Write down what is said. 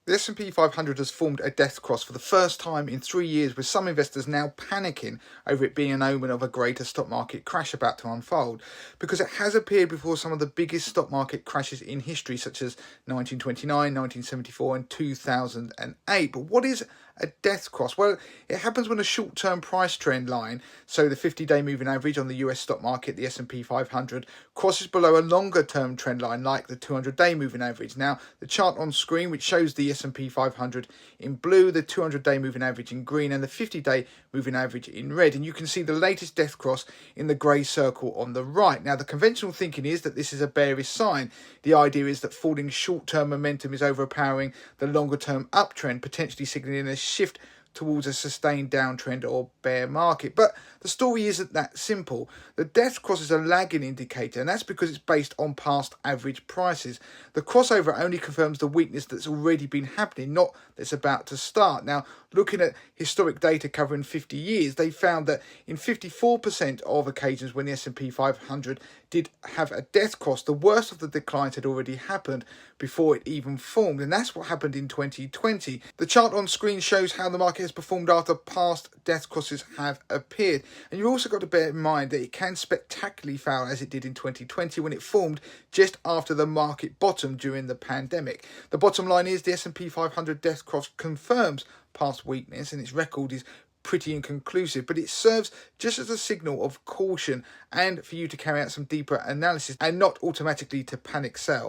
The S&P 500 has formed a death cross for the first time in 3 years, with some investors now panicking over it being an omen of a greater stock market crash about to unfold, because it has appeared before some of the biggest stock market crashes in history, such as 1929, 1974 and 2008. But what is a death cross? Well, it happens when a short-term price trend line, so the 50-day moving average on the US stock market, the S&P 500, crosses below a longer-term trend line like the 200-day moving average. Now, the chart on screen, which shows the S&P 500 in blue, the 200-day moving average in green, and the 50-day moving average in red. And you can see the latest death cross in the grey circle on the right. Now, the conventional thinking is that this is a bearish sign. The idea is that falling short-term momentum is overpowering the longer-term uptrend, potentially signalling a shift towards a sustained downtrend or bear market. But the story isn't that simple. The death cross is a lagging indicator, and that's because it's based on past average prices. The crossover only confirms the weakness that's already been happening, not that's about to start. Now, looking at historic data covering 50 years, they found that in 54% of occasions when the S&P 500 did have a death cross, the worst of the declines had already happened before it even formed, and that's what happened in 2020. The chart on screen shows how the market has performed after past death crosses have appeared, and you've also got to bear in mind that it can spectacularly fail, as it did in 2020 when it formed just after the market bottomed during the pandemic. The bottom line is the S&P 500 death cross confirms past weakness, and its record is pretty inconclusive, but it serves just as a signal of caution and for you to carry out some deeper analysis and not automatically to panic sell.